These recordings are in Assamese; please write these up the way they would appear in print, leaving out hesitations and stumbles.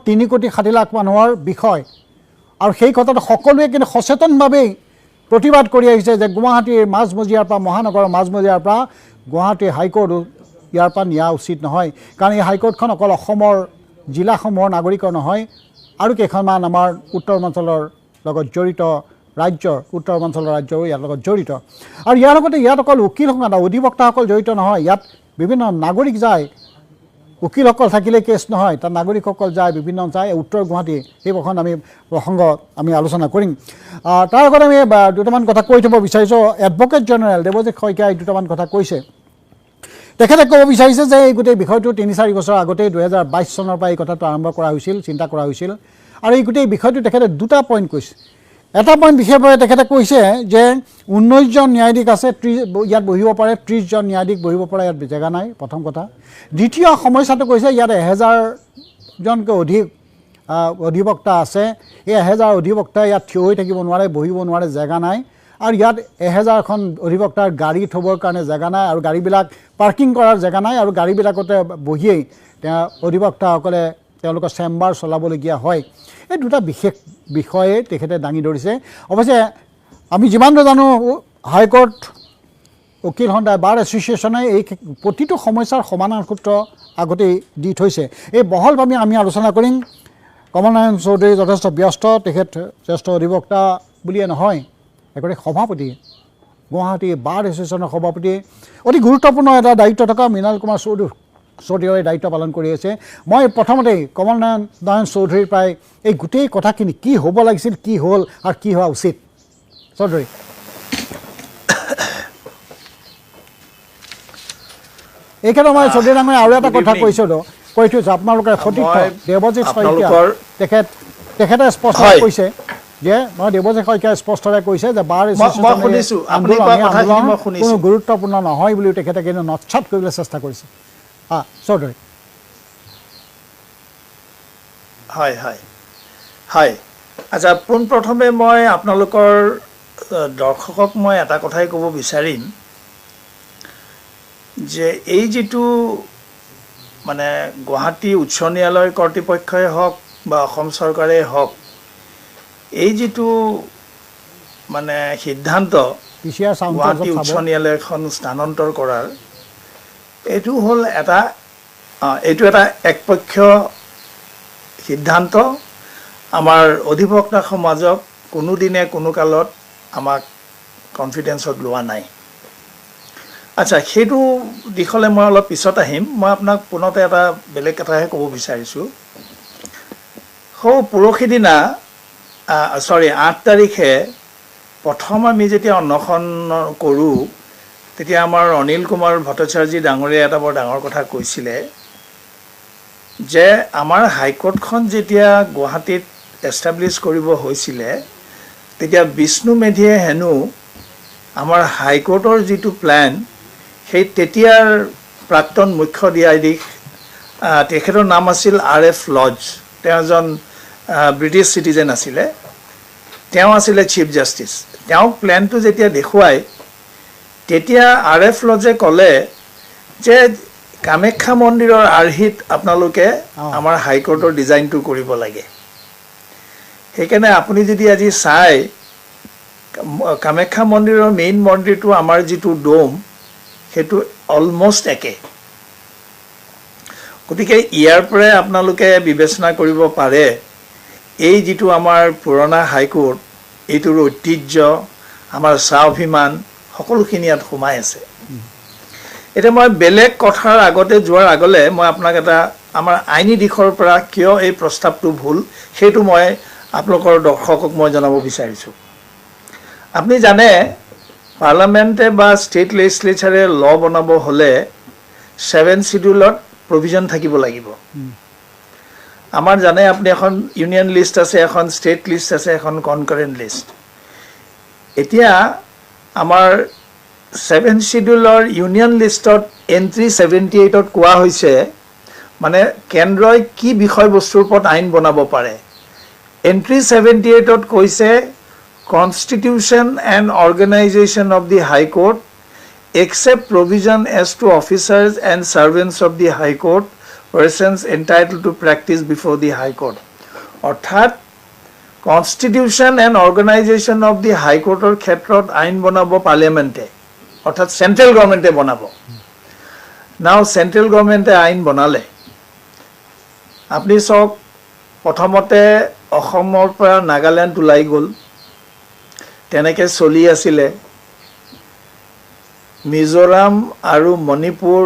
3 কোটি 60 লাখ মানুহৰ বিষয় আৰু সেই কথাটো সকলোৱে কিন্তু সচেতনভাৱে প্ৰতিবাদ কৰি আহিছে যে গুৱাহাটীৰ মাজমজিয়াৰ পৰা মহানগৰৰ মাজমজিয়াৰ পৰা গুৱাহাটী হাইকোৰ্ট ইয়াৰ পৰা নিয়া উচিত নহয় কাৰণ এই হাইকোৰ্টখন অকল অসমৰ জিলাসমূহৰ নাগৰিকৰ নহয় আৰু কেইখনমান আমাৰ উত্তৰ-পূৰ্বাঞ্চলৰ লগত জড়িত ৰাজ্যৰ উত্তৰ-পূৰ্বাঞ্চলৰ ৰাজ্যৰো ইয়াৰ লগত জড়িত আৰু ইয়াৰ লগতে ইয়াত অকল উকিলসকল অধিবক্তাসকল জড়িত নহয় ইয়াত বিভিন্ন নাগৰিক যায় উকিলসকল থাকিলে কেছ নহয় তাত নাগৰিকসকল যায় বিভিন্ন যায় উত্তৰ গুৱাহাটী এই প্ৰসংগ আমি আলোচনা কৰিম তাৰ আগতে আমি দুটামান কথা কৈ থ'ব বিচাৰিছোঁ এডভোকেট জেনেৰেল দেৱজিৎ শইকীয়াই দুটামান কথা কৈছে তেখেতে ক'ব বিচাৰিছে যে এই গোটেই বিষয়টো 3-4 বছৰ আগতে 2022 চনৰ পৰা এই কথাটো আৰম্ভ কৰা হৈছিল চিন্তা কৰা হৈছিল আৰু এই গোটেই বিষয়টো তেখেতে দুটা পইণ্ট কৈছে এটা পইণ্ট বিশেষভাৱে তেখেতে কৈছে যে 19 জন ন্যায়াধীশ আছে ইয়াত বহিব পাৰে 30 জন ন্যায়াধীশ বহিব পৰা ইয়াত জেগা নাই প্ৰথম কথা দ্বিতীয় সমস্যাটো কৈছে ইয়াত 1000 জনকৈ অধিক অধিবক্তা আছে এই 1000 অধিবক্তা ইয়াত থিয় হৈ থাকিব নোৱাৰে বহিব নোৱাৰে জেগা নাই আৰু ইয়াত 1000খন অধিবক্তাৰ গাড়ী থ'বৰ কাৰণে জেগা নাই আৰু গাড়ীবিলাক পাৰ্কিং কৰাৰ জেগা নাই আৰু গাড়ীবিলাকতে বহিয়েই অধিবক্তাসকলে তেওঁলোকৰ চেম্বাৰ চলাবলগীয়া হয় এই দুটা বিশেষ বিষয়ে তেখেতে দাঙি ধৰিছে অৱশ্যে আমি যিমান জানো হাইকোৰ্ট উকিল সন্থাই বাৰ এছ'চিয়েশ্যনে এই প্ৰতিটো সমস্যাৰ সমাধান সূত্ৰ আগতেই দি থৈছে এই বহলভাৱে আমি আলোচনা কৰিম কমল নাৰায়ণ চৌধুৰী যথেষ্ট ব্যস্ত তেখেত জ্যেষ্ঠ অধিবক্তা বুলিয়ে নহয় এগৰাকী সভাপতি গুৱাহাটী বাৰ এছ'চিয়েশ্যনৰ সভাপতি অতি গুৰুত্বপূৰ্ণ এটা দায়িত্ব থকা মৃণাল কুমাৰ চৌধুৰীয়ে দায়িত্ব পালন কৰি আছে মই প্ৰথমতেই কমল নাৰায়ণ চৌধুৰীৰ পৰাই এই গোটেই কথাখিনি কি হ'ব লাগিছিল কি হ'ল আৰু কি হোৱা উচিত চৌধুৰী এই ক্ষেত্ৰত মই চৌধুৰী ডাঙৰীয়া আৰু এটা কথা কৈ থৈছোঁ আপোনালোকে সতীৰ্থ দেৱজিৎ শইকীয়া তেখেতে স্পষ্ট কৈছে যে মই দেৱজিৎ শইকীয়াই স্পষ্টৰে কৈছে যে বাৰ কোনো গুৰুত্বপূৰ্ণ নহয় বুলিও তেখেতে কিন্তু নৎসাত কৰিবলৈ চেষ্টা কৰিছে চৌধুৰী হয় হয় হয় আচ্ছা পোনপ্ৰথমে মই আপোনালোকৰ দৰ্শকক মই এটা কথাই ক'ব বিচাৰিম যে এই যিটো মানে গুৱাহাটী উচ্চ ন্যায়ালয় কৰ্তৃপক্ষই হওক বা অসম চৰকাৰেই হওক এই যিটো মানে সিদ্ধান্ত গুৱাহাটী উচ্চ ন্যায়ালয়খন স্থানান্তৰ কৰাৰ এইটো হ'ল এটা একপক্ষীয় সিদ্ধান্ত আমাৰ অধিবক্তা সমাজক কোনোদিনে কোনো কালত আমাক কনফিডেন্সত লোৱা নাই আচ্ছা সেইটো দিশলৈ মই অলপ পিছত আহিম মই আপোনাক পুনতে এটা বেলেগ কথাহে ক'ব বিচাৰিছোঁ পৰহি দিনা 8 তাৰিখে প্ৰথম আমি যেতিয়া অন্বেষণ কৰোঁ তেতিয়া আমাৰ অনিল কুমাৰ ভট্টাচাৰ্যী ডাঙৰীয়াই এটা বৰ ডাঙৰ কথা কৈছিলে যে আমাৰ হাইকোৰ্টখন যেতিয়া গুৱাহাটীত এষ্টাব্লিছ কৰিব হৈছিলে তেতিয়া বিষ্ণু মেধিয়ে হেনো আমাৰ হাইকোৰ্টৰ যিটো প্লেন সেই তেতিয়াৰ প্ৰাক্তন মুখ্য ন্যায়াধীশ তেখেতৰ নাম আছিল RF লজ তেওঁ এজন ব্ৰিটিছ চিটিজেন আছিলে তেওঁ আছিলে চিফ জাষ্টিছ তেওঁক প্লেনটো যেতিয়া দেখুৱাই তেতিয়া RF লজে ক'লে যে কামাখ্যা মন্দিৰৰ আৰ্হিত আপোনালোকে আমাৰ হাইকোৰ্টৰ ডিজাইনটো কৰিব লাগে সেইকাৰণে আপুনি যদি আজি চাই কামাখ্যা মন্দিৰৰ মেইন মন্দিৰটো আমাৰ যিটো ডোম সেইটো অলমষ্ট একে গতিকে ইয়াৰ পৰাই আপোনালোকে বিবেচনা কৰিব পাৰে এই যিটো আমাৰ পুৰণা হাইকোৰ্ট এইটোৰ ঐতিহ্য আমাৰ স্বাভিমান সকলোখিনি ইয়াত সোমাই আছে এতিয়া মই বেলেগ কথাৰ আগতে যোৱাৰ আগলে মই আপোনাক এটা আমাৰ আইনী দিশৰ পৰা কিয় এই প্ৰস্তাৱটো ভুল সেইটো মই আপোনালোকৰ দৰ্শকক মই জনাব বিচাৰিছোঁ আপুনি জানে পাৰ্লামেণ্টে বা ষ্টেট লেজিসলেচাৰে ল বনাব হ'লে 7 শিডিউলত প্ৰভিজন থাকিব লাগিব আমাৰ জানে আপুনি এখন ইউনিয়ন লিষ্ট আছে এখন ষ্টেট লিষ্ট আছে এখন কনকাৰেন্ট লিষ্ট এতিয়া আমাৰ 7 শিডিউলৰ ইউনিয়ন লিষ্টত এন্ট্ৰি 78ত কোৱা হৈছে মানে কেন্দ্ৰই কি বিষয়বস্তুৰ ওপৰত আইন বনাব পাৰে এন্ট্ৰি 78ত কৈছে Constitution and organization of the High Court except provision as to officers and servants of the High Court persons entitled to practice before the High Court. অৰ্থাৎ constitution and organisation of the high কোৰ্টৰ ক্ষেত্ৰত আইন বনাব পাৰ্লিয়ামেণ্টে, অৰ্থাৎ চেণ্ট্ৰেল গভৰ্ণমেণ্টে বনাব। নাও চেণ্ট্ৰেল গভৰ্ণমেণ্টে আইন বনালে, আপুনি চাওক প্ৰথমতে অসমৰ পৰা নাগালেণ্ড ওলাই গ'ল, তেনেকৈ চলি আছিলে। মিজোৰাম আৰু মণিপুৰ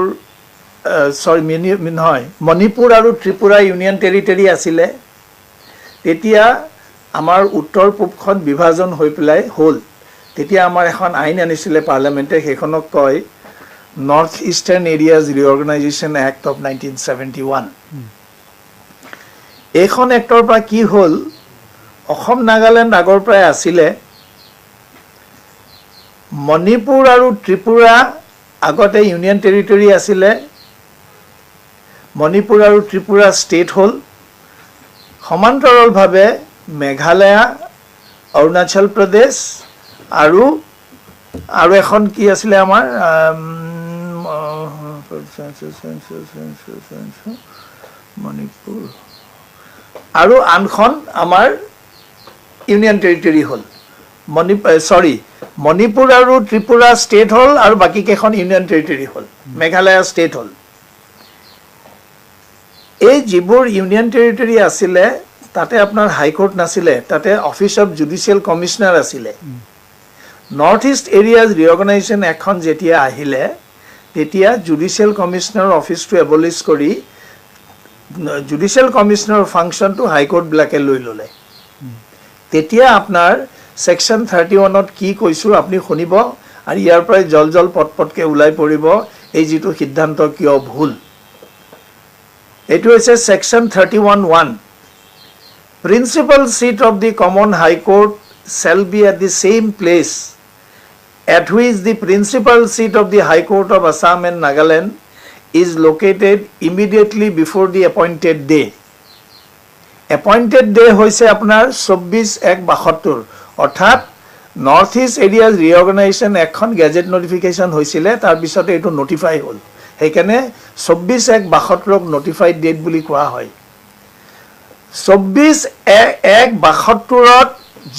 মণিপুৰ আৰু ত্ৰিপুৰা ইউনিয়ন টেৰিটৰী আছিলে। তেতিয়া আমাৰ উত্তৰ পূবখন বিভাজন হৈ পেলাই হ'ল। তেতিয়া আমাৰ এখন আইন আনিছিলে পাৰ্লিয়ামেণ্টে, সেইখনক কয় north eastern areas reorganisation act of 1971। এইখন এক্টৰ পৰা কি হ'ল, অসম নাগালেণ্ড আগৰ পৰাই আছিলে, মণিপুৰ আৰু ত্ৰিপুৰা আগতে ইউনিয়ন টেৰিটৰী আছিলে, মণিপুৰ আৰু ত্ৰিপুৰা ষ্টেট হ'ল। সমান্তৰালভাৱে মেঘালয়া, অৰুণাচল প্ৰদেশ আৰু এখন কি আছিলে আমাৰ মণিপুৰ আৰু আনখন আমাৰ ইউনিয়ন টেৰিটৰী হ'ল। মণিপুৰ আৰু ত্ৰিপুৰা ষ্টেট হ'ল আৰু বাকীকেইখন ইউনিয়ন টেৰিটৰী হ'ল, মেঘালয়া ষ্টেট হ'ল। এই যিবোৰ ইউনিয়ন টেৰিটৰী আছিলে তাতে আপোনাৰ হাইকোৰ্ট নাছিলে, তাতে অফিচ অফ জুডিচিয়েল কমিশ্যনাৰ আছিলে। নৰ্থ ইষ্ট এৰিয়াজ ৰিঅৰ্গেনাইজেশ্যন এক্টখন যেতিয়া আহিলে তেতিয়া জুডিচিয়েল কমিশ্যনাৰৰ অফিচটো এবলিছ কৰি জুডিচিয়েল কমিশ্যনাৰৰ ফাংচনটো হাইকোৰ্টবিলাকে লৈ ল'লে। তেতিয়া আপোনাৰ ছেকশ্যন 31ত কি কৈছোঁ আপুনি শুনিব, আৰু ইয়াৰ পৰাই জল পটকৈ ওলাই পৰিব এই যিটো সিদ্ধান্ত কিয় ভুল। এইটো হৈছে section 31(1). Principal seat of the common High Court shall be at the same place at which the principal seat of the High Court of Assam and Nagaland is located immediately before the appointed day. Appointed day hoise apnar 24/1/72, অর্থাৎ নর্থ ইস্ট এরিয়াজ রিঅর্গানাইজেশন এখন গেজেট নোটিফিকেশন হয়েছিল, তার পিছতে এইটো নোটিফাই হল, সেইকাৰণে 24/1/72 নোটিফাইড ডেট বুলি কোৱা হয়। 24/1/72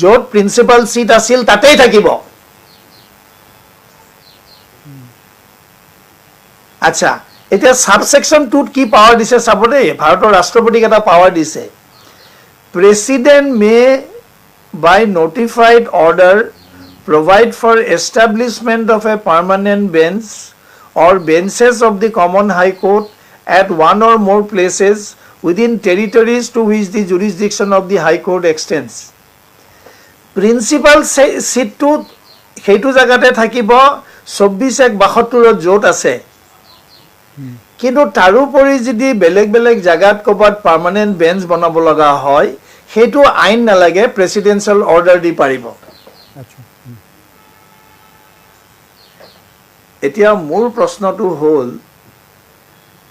য'ত প্ৰিন্সিপাল সিট আছিল তাতেই থাকিব। আচ্ছা, এতিয়া সাবসেকশন 2ত কি পাৱাৰ দিছে চাব দেই। ভাৰতৰ ৰাষ্ট্ৰপতিক এটা পাৱাৰ দিছে, president May by notified order provide for establishment of a permanent bench or benches of the common high court at one or more places within territories to which the jurisdiction of the high court extends. Principal seat to সেইটো জায়গাতে থাকিব 24/1/72 য'ত আছে, কিন্তু তাৰোপৰি যদি বেলেগ বেলেগ জায়গাত ক'ৰবাত পাৰ্মানেণ্ট বেঞ্চ বনাব লগা হয় সেইটো আইন নালাগে, প্ৰেচিডেন্সিয়েল অৰ্ডাৰ দি পাৰিব। এতিয়া মোৰ প্ৰশ্নটো হ'ল,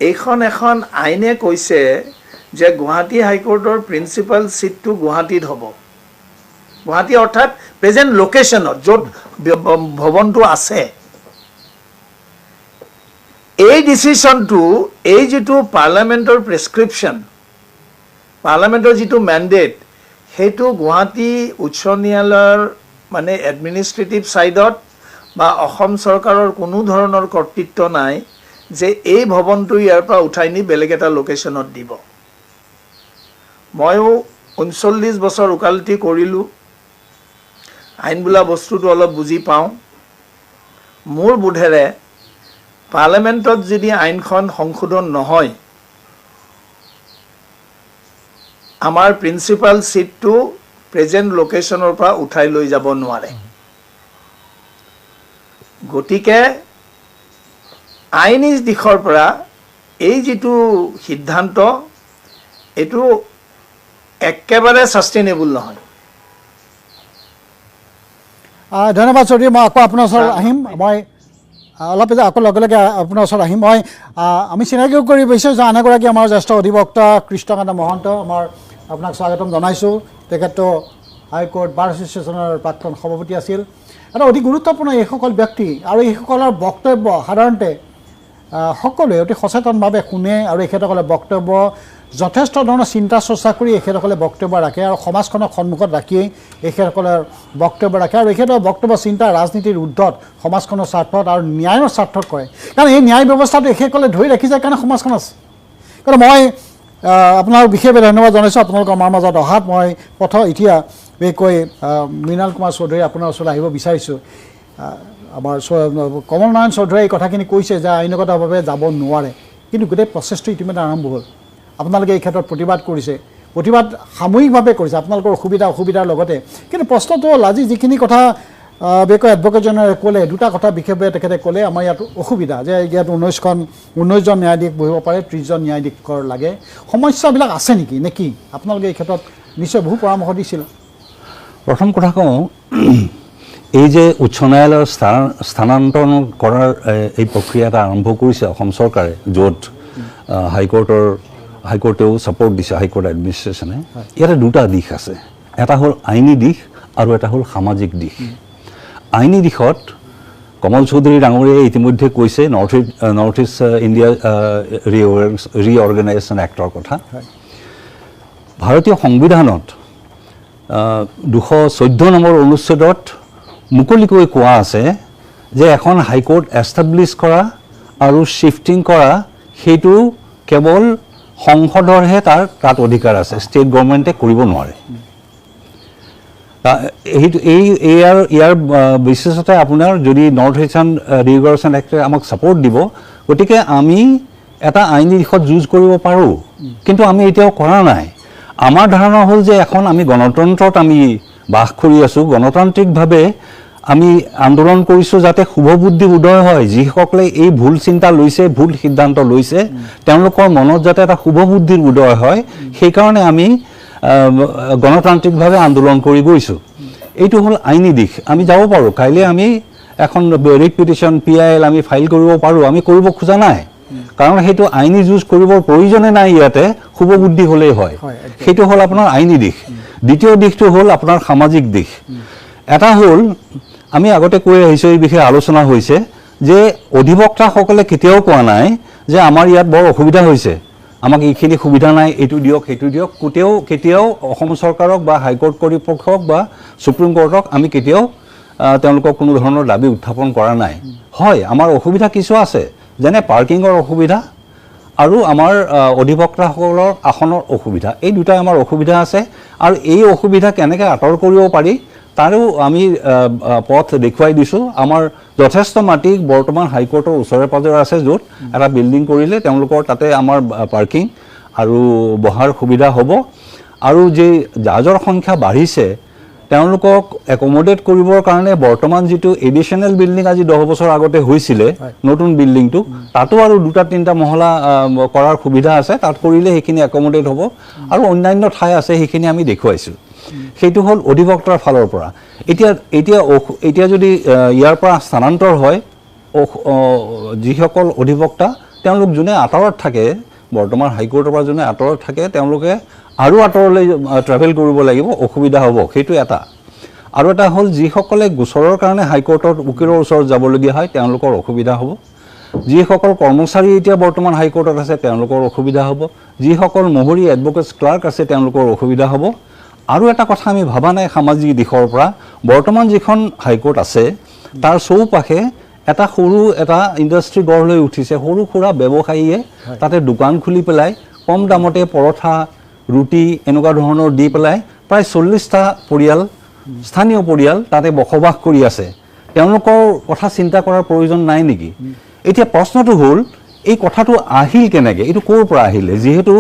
এইখন এখন আইনে কৈছে যে গুৱাহাটী হাইকোৰ্টৰ প্ৰিন্সিপাল চিটটো গুৱাহাটীত হ'ব, গুৱাহাটী অৰ্থাৎ প্ৰেজেণ্ট লোকেশ্যনত য'ত ভৱনটো আছে। এই ডিচিশ্যনটো, এই যিটো পাৰ্লামেণ্টৰ প্ৰেছক্ৰিপশ্যন, পাৰ্লামেণ্টৰ যিটো মেণ্ডেট, সেইটো গুৱাহাটী উচ্চ ন্যায়ালয়ৰ মানে এডমিনিষ্ট্ৰেটিভ ছাইডত বা অসম চৰকাৰৰ কোনো ধৰণৰ কৰ্তৃত্ব নাই যে এই ভৱনটো ইয়াৰ পৰা উঠাই নি বেলেগ এটা লোকেশ্যনত দিব। ময়ো 39 বছৰ ওকালতি কৰিলোঁ, আইন বোলা বস্তুটো অলপ বুজি পাওঁ। মোৰ বোধেৰে পাৰ্লামেণ্টত যদি আইনখন সংশোধন নহয়, আমাৰ প্ৰিন্সিপাল চিটটো প্ৰেজেণ্ট লোকেশ্যনৰ পৰা উঠাই লৈ যাব নোৱাৰে। গতিকে আইনী দিশৰ পৰা এই যিটো সিদ্ধান্ত, এইটো একেবাৰে ছাষ্টেইনেবল নহয়। ধন্যবাদ চৌধুৰী, মই আকৌ আপোনাৰ ওচৰত আহিম। মই অলপ আকৌ লগে লগে আপোনাৰ ওচৰত আহিম। আমি চিনাকিও কৰি বিচাৰিছোঁ আন এগৰাকী আমাৰ জ্যেষ্ঠ অধিবক্তা কৃষ্ণকান্ত মহন্ত, আপোনাক স্বাগতম জনাইছোঁ। তেখেতটো হাইকোৰ্ট বাৰ এছ'চিয়েশ্যনৰ প্ৰাক্তন সভাপতি আছিল। এটা অতি গুৰুত্বপূৰ্ণ এইসকল ব্যক্তি আৰু এইসকলৰ বক্তব্য সাধাৰণতে সকলোৱে অতি সচেতনভাৱে শুনে আৰু এখেতসকলে বক্তব্য যথেষ্ট ধৰণৰ চিন্তা চৰ্চা কৰি এখেতসকলে বক্তব্য ৰাখে আৰু সমাজখনক সন্মুখত ৰাখি এখেতসকলৰ বক্তব্য ৰাখে আৰু এখেতৰ বক্তব্য চিন্তা ৰাজনীতিৰ ঊৰ্ধত সমাজখনৰ স্বাৰ্থত আৰু ন্যায়ৰ স্বাৰ্থত কৰে কাৰণ এই ন্যায় ব্যৱস্থাটো এখেতসকলে ধৰি ৰাখিছে কাৰণে সমাজখন আছে কাৰণ মই আপোনালোক বিশেষভাৱে ধন্যবাদ জনাইছোঁ আপোনালোকৰ আমাৰ মাজত অহাত মই এতিয়া বিশেষকৈ মৃণাল কুমাৰ চৌধুৰী আপোনাৰ ওচৰলৈ আহিব বিচাৰিছোঁ আমাৰ কমল নাৰায়ণ চৌধুৰীয়ে এই কথাখিনি কৈছে যে আইনগতভাৱে যাব নোৱাৰে কিন্তু গোটেই প্ৰচেছটো ইতিমধ্যে আৰম্ভ হ'ল আপোনালোকে এই ক্ষেত্ৰত প্ৰতিবাদ কৰিছে প্ৰতিবাদ সামূহিকভাৱে কৰিছে আপোনালোকৰ অসুবিধাৰ লগতে কিন্তু প্ৰশ্নটো হ'ল আজি যিখিনি কথা বিশেষকৈ এডভকেট জেনেৰেলে ক'লে দুটা কথা বিশেষভাৱে তেখেতে ক'লে আমাৰ ইয়াত অসুবিধা যে ইয়াত 19জন ন্যায়াধীশ বহিব পাৰে 30জন ন্যায়াধীশৰ লাগে সমস্যাবিলাক আছে নেকি নে কি আপোনালোকে এই ক্ষেত্ৰত নিশ্চয় বহু পৰামৰ্শ দিছিল প্ৰথম কথা কওঁ এই যে উচ্চ ন্যায়ালয়ৰ স্থানান্তৰণ কৰাৰ এই প্ৰক্ৰিয়া এটা আৰম্ভ কৰিছে অসম চৰকাৰে য'ত হাইকোৰ্টেও ছাপোৰ্ট দিছে হাইকোৰ্ট এডমিনিষ্ট্ৰেশ্যনে ইয়াতে দুটা দিশ আছে এটা হ'ল আইনী দিশ আৰু এটা হ'ল সামাজিক দিশ আইনী দিশত কমল চৌধুৰী ডাঙৰীয়াই ইতিমধ্যে কৈছে নৰ্থ ইষ্ট ইণ্ডিয়া ৰিঅৰ্গেনাইজেশ্যন এক্টৰ কথা ভাৰতীয় সংবিধানত 214 নম্বৰ অনুচ্ছেদত মুকলিকৈ কোৱা আছে যে এখন হাইকোৰ্ট এষ্টাব্লিছ কৰা আৰু শিফটিং কৰা সেইটো কেৱল সংসদৰহে তাত অধিকাৰ আছে ষ্টেট গভৰ্ণমেণ্টে কৰিব নোৱাৰে ইয়াৰ বিশেষতে আপোনাৰ যদি নৰ্থ ইষ্টাৰ্ণ ৰিঅৰ্গেনাইজেশ্যন এক্টে আমাক ছাপোৰ্ট দিব গতিকে আমি এটা আইনী দিশত যুঁজ কৰিব পাৰোঁ কিন্তু আমি এতিয়াও কৰা নাই আমাৰ ধাৰণা হ'ল যে এখন আমি গণতন্ত্ৰত আমি বাস কৰি আছোঁ গণতান্ত্ৰিকভাৱে আমি আন্দোলন কৰিছোঁ যাতে শুভবুদ্ধি উদয় হয় যিসকলে এই ভুল চিন্তা লৈছে ভুল সিদ্ধান্ত লৈছে তেওঁলোকৰ মনত যাতে এটা শুভবুদ্ধিৰ উদয় হয় সেইকাৰণে আমি গণতান্ত্ৰিকভাৱে আন্দোলন কৰি গৈছোঁ এইটো হ'ল আইনী দিশ আমি যাব পাৰোঁ কাইলৈ আমি এখন ৰিট পিটিশ্যন PIL আমি ফাইল কৰিব পাৰোঁ আমি কৰিব খোজা নাই কাৰণ সেইটো আইনী যুঁজ কৰিবৰ প্ৰয়োজনে নাই ইয়াতে শুভবুদ্ধি হ'লেই হয় সেইটো হ'ল আপোনাৰ আইনী দিশ দ্বিতীয় দিশটো হ'ল আপোনাৰ সামাজিক দিশ এটা হ'ল আমি আগতে কৈ আহিছোঁ এই বিষয়ে আলোচনা হৈছে যে অধিবক্তাসকলে কেতিয়াও কোৱা নাই যে আমাৰ ইয়াত বৰ অসুবিধা হৈছে আমাক এইখিনি সুবিধা নাই এইটো দিয়ক সেইটো দিয়ক কেতিয়াও অসম চৰকাৰক বা হাইকোৰ্ট কৰ্তৃপক্ষক বা সুপ্ৰিম কোৰ্টক আমি কেতিয়াও তেওঁলোকক কোনো ধৰণৰ দাবী উত্থাপন কৰা নাই হয় আমাৰ অসুবিধা কিছু আছে যেনে পাৰ্কিঙৰ অসুবিধা আৰু আমাৰ অধিবক্তাসকলৰ আসনৰ অসুবিধা এই দুটাই আমাৰ অসুবিধা আছে আৰু এই অসুবিধা কেনেকৈ আঁতৰ কৰিব পাৰি তাৰো আমি পথ দেখুৱাই দিছোঁ আমাৰ যথেষ্ট মাটি বৰ্তমান হাইকোৰ্টৰ ওচৰে পাজৰে আছে য'ত এটা বিল্ডিং কৰিলে তেওঁলোকৰ তাতে আমাৰ পাৰ্কিং আৰু বহাৰ সুবিধা হ'ব আৰু যে জাজৰ সংখ্যা বাঢ়িছে তেওঁলোকক একমোডেট কৰিবৰ কাৰণে বৰ্তমান যিটো এডিশ্যনেল বিল্ডিং আজি 10 বছৰ আগতে হৈছিলে নতুন বিল্ডিংটো তাতো আৰু 2-3টা মহলা কৰাৰ সুবিধা আছে তাত কৰিলে সেইখিনি একমোডেট হ'ব আৰু অন্যান্য ঠাই আছে সেইখিনি আমি দেখুৱাইছোঁ সেইটো হ'ল অধিবক্তাৰ ফালৰ পৰা এতিয়া যদি ইয়াৰ পৰা স্থানান্তৰ হয় যিসকল অধিবক্তা তেওঁলোক যোনে আঁতৰত থাকে বৰ্তমান হাইকোৰ্টৰ পৰা যোনে আঁতৰত থাকে তেওঁলোকে আৰু আঁতৰলৈ ট্ৰেভেল কৰিব লাগিব অসুবিধা হ'ব সেইটো এটা আৰু এটা হ'ল যিসকলে গোচৰৰ কাৰণে হাইকোৰ্টৰ উকিলৰ ওচৰত যাবলগীয়া হয় তেওঁলোকৰ অসুবিধা হ'ব যিসকল কৰ্মচাৰী এতিয়া বৰ্তমান হাইকোৰ্টত আছে তেওঁলোকৰ অসুবিধা হ'ব যিসকল মহৰী এডভোকেটছ ক্লাৰ্ক আছে তেওঁলোকৰ অসুবিধা হ'ব আৰু এটা কথা আমি ভাবা নাই সামাজিক দিশৰ পৰা বৰ্তমান যিখন হাইকোৰ্ট আছে তাৰ চৌপাশে এটা সৰু এটা ইণ্ডাষ্ট্ৰী গঢ় লৈ উঠিছে সৰু সুৰা ব্যৱসায়ীয়ে তাতে দোকান খুলি পেলাই কম দামতে পৰঠা ৰুটি এনেকুৱা ধৰণৰ দি পেলাই প্ৰায় 40টা পৰিয়াল স্থানীয় পৰিয়াল তাতে বসবাস কৰি আছে তেওঁলোকৰ কথা চিন্তা কৰাৰ প্ৰয়োজন নাই নেকি এতিয়া প্ৰশ্নটো হ'ল এই কথাটো আহিল কেনেকৈ এইটো ক'ৰ পৰা আহিলে যিহেতু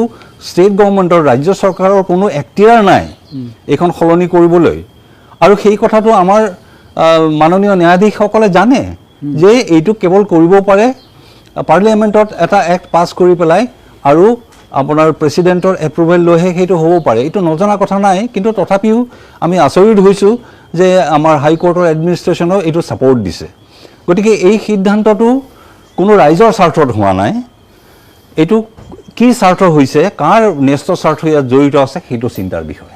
ষ্টেট গভৰ্ণমেণ্টৰ ৰাজ্য চৰকাৰৰ কোনো এক্টিয়াৰ নাই এইখন সলনি কৰিবলৈ আৰু সেই কথাটো আমাৰ মাননীয় ন্যায়াধীশসকলে জানে যে এইটো কেৱল কৰিব পাৰে পাৰ্লিয়ামেণ্টত এটা এক্ট পাছ কৰি পেলাই আৰু আপোনাৰ প্ৰেচিডেণ্টৰ এপ্ৰুভেল লৈহে সেইটো হ'ব পাৰে এইটো নজনা কথা নাই কিন্তু তথাপিও আমি আচৰিত হৈছোঁ যে আমাৰ হাইকোৰ্টৰ এডমিনিষ্ট্ৰেশ্যনেও এইটো ছাপোৰ্ট দিছে গতিকে এই সিদ্ধান্তটো কোনো ৰাইজৰ স্বাৰ্থত হোৱা নাই এইটো কি স্বাৰ্থ হৈছে কাৰ ন্যস্ত স্বাৰ্থ ইয়াত জড়িত আছে সেইটো চিন্তাৰ বিষয়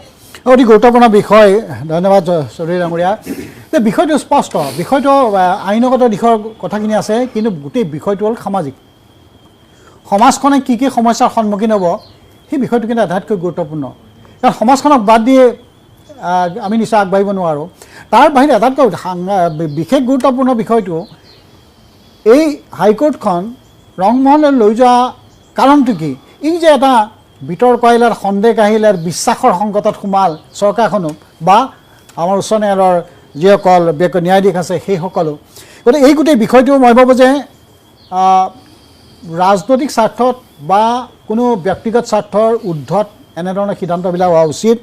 অতি গুৰুত্বপূৰ্ণ বিষয় ধন্যবাদ চৌধুৰী ডাঙৰীয়া যে বিষয়টো স্পষ্ট বিষয়টো আইনগত দিশৰ কথাখিনি আছে কিন্তু গোটেই বিষয়টো হ'ল সামাজিক সমাজখনে কি কি সমস্যাৰ সন্মুখীন হ'ব সেই বিষয়টো কিন্তু আটাইতকৈ গুৰুত্বপূৰ্ণ কাৰণ সমাজখনক বাদ দিয়ে আমি নিশ্চয় আগবাঢ়িব নোৱাৰোঁ তাৰ বাহিৰে আটাইতকৈ বিশেষ গুৰুত্বপূৰ্ণ বিষয়টো এই হাইকোৰ্টখন ৰংমহললৈ লৈ যোৱা কাৰণটো কি এই যে এটা বিতৰ্ক আহিলে সন্দেহ আহিলে বিশ্বাসৰ সংকটত সোমাল চৰকাৰখনো বা আমাৰ উচ্চ ন্যায়ালয়ৰ যিসকল ন্যায়াধীশ আছে সেইসকলো গতিকে এই গোটেই বিষয়টো মই ভাবোঁ যে ৰাজনৈতিক স্বাৰ্থত বা কোনো ব্যক্তিগত স্বাৰ্থৰ ঊৰ্ধত এনেধৰণৰ সিদ্ধান্তবিলাক হোৱা উচিত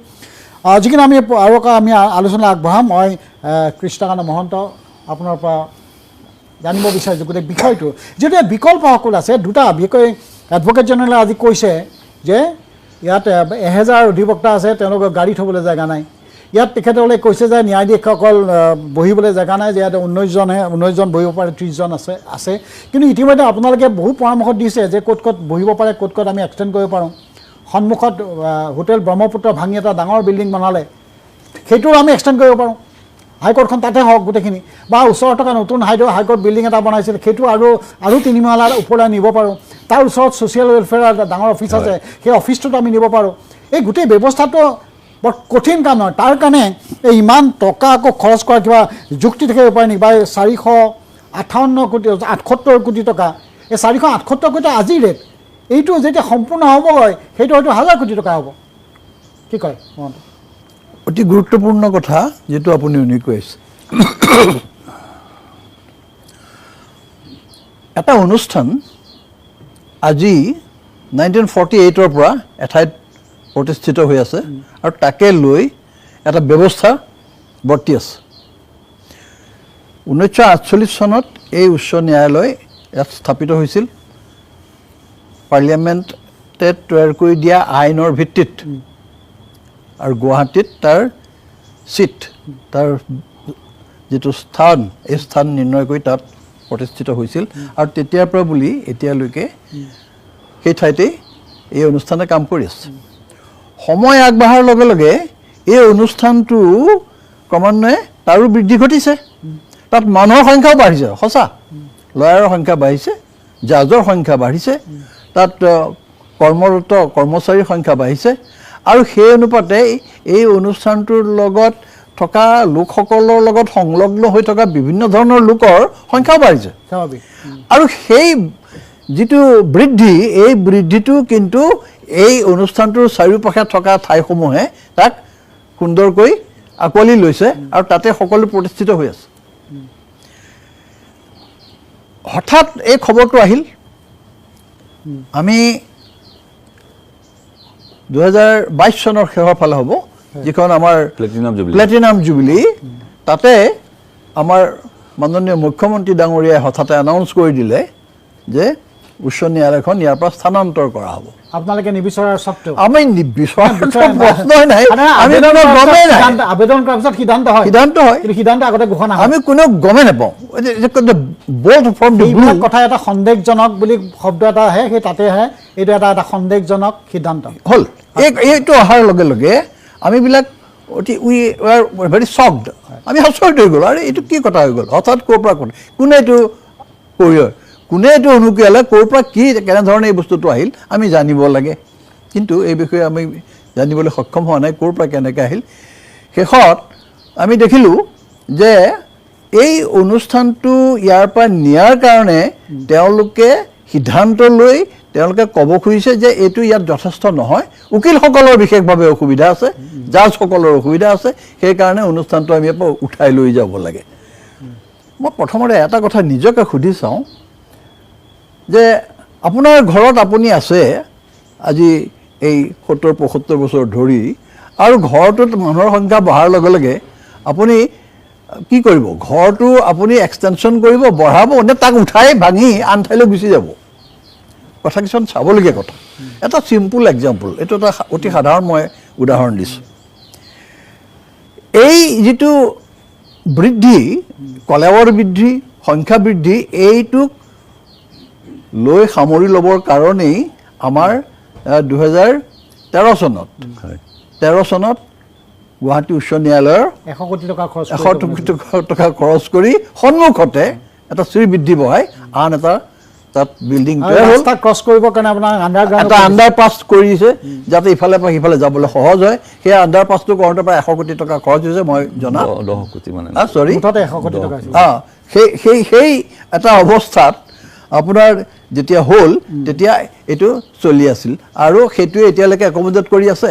যিখিনি আমি আৰু আমি আলোচনা আগবঢ়াম মই কৃষ্ণকান্ত মহন্ত আপোনাৰ পৰা জানিব বিচাৰিছোঁ গোটেই বিষয়টো যিহেতু বিকল্পসকল আছে দুটা বিশেষকৈ এডভকেট জেনেৰেলে আজি কৈছে যে ইয়াত 1000 অধিবক্তা আছে তেওঁলোকৰ গাড়ী থ'বলৈ জেগা নাই ইয়াত তেখেতসকলে কৈছে যে ন্যায়াধীশসকল বহিবলৈ জেগা নাই যে ইয়াত 19জন বহিব পাৰে 30জন আছে কিন্তু ইতিমধ্যে আপোনালোকে বহু পৰামৰ্শ দিছে যে ক'ত ক'ত বহিব পাৰে ক'ত ক'ত আমি এক্সটেণ্ড কৰিব পাৰোঁ সন্মুখত হোটেল ব্ৰহ্মপুত্ৰ ভাঙি এটা ডাঙৰ বিল্ডিং বনালে সেইটোও আমি এক্সটেণ্ড কৰিব পাৰোঁ হাইকোৰ্টখন তাতে হওক গোটেইখিনি বা ওচৰত থকা নতুন হাইকোৰ্ট বিল্ডিং এটা বনাইছিল সেইটো আৰু 3 মহলাৰ ওপৰলৈ নিব পাৰোঁ তাৰ ওচৰত ছ'চিয়েল ৱেলফেয়াৰ এটা ডাঙৰ অফিচ আছে সেই অফিচটোত আমি নিব পাৰোঁ এই গোটেই ব্যৱস্থাটো বৰ কঠিন কাম নহয় তাৰ কাৰণে এই ইমান টকা আকৌ খৰচ কৰা কিবা যুক্তি থাকিব পাৰে নেকি বা 458 কোটি টকা এই 478 কোটি আজিৰ ৰেট এইটো যেতিয়া সম্পূৰ্ণ হ'ব হয় সেইটো হয়তো 1000 কোটি টকা হ'ব কি কয় অতি গুৰুত্বপূৰ্ণ কথা যেটো আপুনি কৈছে এটা অনুষ্ঠান আজি 1948 পৰা এঠাইত প্ৰতিষ্ঠিত হৈ আছে আৰু তাকে লৈ এটা ব্যৱস্থা বৰ্তি আছে 1948 চনত এই উচ্চ ন্যায়ালয় ইয়াত স্থাপিত হৈছিল পাৰ্লিয়ামেণ্টে তৈয়াৰ কৰি দিয়া আইনৰ ভিত্তিত আৰু গুৱাহাটীত তাৰ সিট তাৰ যেটো স্থান এই স্থান নিৰ্ণয় কৰি তাত প্ৰতিষ্ঠিত হৈছিল আৰু তেতিয়াৰ পৰা বুলি এতিয়ালৈকে সেই ঠাইতে এই অনুষ্ঠানে কাম কৰি আছে সময় আগবঢ়াৰ লগে লগে এই অনুষ্ঠানটো ক্ৰমান্বয়ে তাৰো বৃদ্ধি ঘটিছে তাত মানুহৰ সংখ্যাও বাঢ়িছে সঁচা লয়াৰৰ সংখ্যা বাঢ়িছে জাজৰ সংখ্যা বাঢ়িছে তাত কৰ্মৰত কৰ্মচাৰীৰ সংখ্যা বাঢ়িছে আৰু সেই অনুপাতে এই অনুষ্ঠানটোৰ লগত থকা লোকসকলৰ লগত সংলগ্ন হৈ থকা বিভিন্ন ধৰণৰ লোকৰ সংখ্যাও বাঢ়িছে আৰু সেই যেটো বৃদ্ধি এই বৃদ্ধিটো কিন্তু এই অনুষ্ঠানটোৰ চাৰিওপাশে থকা ঠাইসমূহে তাক সুন্দৰকৈ আকোৱালি লৈছে আৰু তাতে সকলো প্ৰতিষ্ঠিত হৈ আছে হঠাৎ এই খবৰটো আহিল আমি 2022 চনৰ শেষৰ ফালে হ'ব যিখন আমাৰ প্লেটিনাম জুবিলি তাতে আমাৰ মাননীয় মুখ্যমন্ত্ৰী ডাঙৰীয়াই হঠাতে এনাউন্স কৰি দিলে যে উচ্চ ন্যায়ালয়খন ইয়াৰ পৰা স্থানান্তৰ কৰা হ'ব আপোনালোকে নিবিচাৰাৰ সত্ত্বেও আমি নিবিচাৰাৰ প্ৰশ্নই নাই আমি গমেই নাই আবেদন কৰাৰ পিছত সিদ্ধান্ত হয় কিন্তু সিদ্ধান্ত আগতে ঘোষণা হয় আমি কোনো গমেই নাপাওঁ বোল্ড ফ্ৰম দ্য ব্লু কথা এটা সন্দেহজনক বুলি শব্দ এটা আহে সেই তাতে আহে এইটো এটা সন্দেহজনক সিদ্ধান্ত হ'ল এইটো অহাৰ লগে লগে আমিবিলাক অতি উই আৰ ভেৰি শ্বকড আমি আচৰিত হৈ গ'লো আৰু এইটো কি কথা হৈ গ'ল হঠাৎ ক'ৰ পৰা কোনে এইটো কোনে এইটো অনুকিয়ালে ক'ৰ পৰা কি কেনেধৰণে এই বস্তুটো আহিল আমি জানিব লাগে কিন্তু এই বিষয়ে আমি জানিবলৈ সক্ষম হোৱা নাই ক'ৰ পৰা কেনেকৈ আহিল শেষত আমি দেখিলোঁ যে এই অনুষ্ঠানটো ইয়াৰ পৰা নিয়াৰ কাৰণে তেওঁলোকে সিদ্ধান্ত লৈ তেওঁলোকে ক'ব খুজিছে যে এইটো ইয়াত যথেষ্ট নহয় উকিলসকলৰ বিশেষভাৱে অসুবিধা আছে জাজসকলৰ অসুবিধা আছে সেইকাৰণে অনুষ্ঠানটো আমি উঠাই লৈ যাব লাগে মই প্ৰথমতে এটা কথা নিজকে সুধি চাওঁ যে আপোনাৰ ঘৰত আপুনি আছে আজি এই 70-75 বছৰ ধৰি আৰু ঘৰটোত মানুহৰ সংখ্যা বঢ়াৰ লগে লগে আপুনি কি কৰিব ঘৰটো আপুনি এক্সটেনশ্যন কৰিব বঢ়াব নে তাক উঠাই ভাঙি আন ঠাইলৈ গুচি যাব কথা কিছুমান চাবলগীয়া কথা এটা চিম্পুল এক্সাম্পল এইটো এটা অতি সাধাৰণ মই উদাহৰণ দিছোঁ এই যেটো বৃদ্ধি কলেৱৰ বৃদ্ধি সংখ্যা বৃদ্ধি এইটোক লৈ সামৰি ল'বৰ কাৰণেই আমাৰ 2013 চনত গুৱাহাটী উচ্চ ন্যায়ালয়ৰ 100 কোটি টকা খৰচ কৰি সন্মুখতে এটা শ্ৰীবৃদ্ধি বঢ়াই আন এটা তাত বিল্ডিং আৰু ৰাস্তা ক্ৰছ কৰিবৰ কাৰণে আপোনাৰ এটা আণ্ডাৰগ্ৰাউণ্ড আণ্ডাৰপাছ কৰি দিছে যাতে ইফালে পৰা সিফালে যাবলৈ সহজ হয় সেই আণ্ডাৰপাছটো কৰোঁতে প্ৰায় 100 কোটি টকা খৰচ হৈছে মই জনা 10 কোটি মানে চৰি মুঠতে 100 কোটি টকা আছিল। সেই এটা অৱস্থাত আপোনাৰ যেতিয়া হ'ল তেতিয়া এইটো চলি আছিল আৰু সেইটোৱে এতিয়ালৈকে একমোডেট কৰি আছে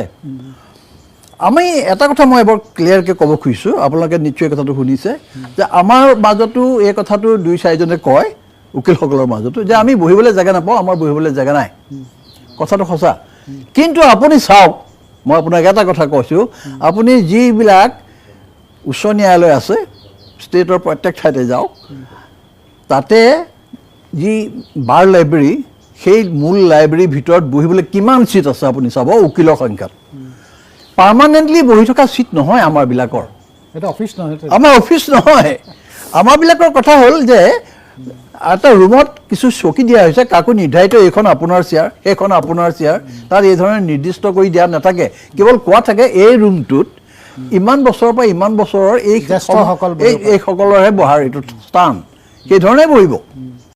আমি এটা কথা মই এবাৰ ক্লিয়াৰকৈ ক'ব খুজিছোঁ আপোনালোকে নিশ্চয় কথাটো শুনিছে যে আমাৰ মাজতো এই কথাটো 2-4জনে কয় উকিলসকলৰ মাজতো যে আমি বহিবলৈ জেগা নাপাওঁ আমাৰ বহিবলৈ জেগা নাই কথাটো সঁচা কিন্তু আপুনি চাওক মই আপোনাক এটা কথা কৈছোঁ আপুনি যিবিলাক উচ্চ ন্যায়ালয় আছে ষ্টেটৰ প্ৰত্যেক ঠাইতে যাওক তাতে যি বাৰ লাইব্ৰেৰী সেই মূল লাইব্ৰেৰীৰ ভিতৰত বহিবলৈ কিমান ছিট আছে আপুনি চাব উকিলৰ সংখ্যাত পাৰ্মানেণ্টলি বহি থকা ছিট নহয় আমাৰবিলাকৰ এটা অফিচ নহয় আমাৰ অফিচ নহয় আমাৰবিলাকৰ কথা হ'ল যে এটা ৰুমত কিছু চকী দিয়া হৈছে কাকো নিৰ্ধাৰিত এইখন আপোনাৰ চেয়াৰ সেইখন আপোনাৰ চেয়াৰ তাত এই ধৰণে নিৰ্দিষ্ট কৰি দিয়া নাথাকে কেৱল কোৱা থাকে এই ৰুমটোত ইমান বছৰৰ পৰা ইমান বছৰৰ এইসকলৰহে বহাৰ এইটো স্থান সেইধৰণে বহিব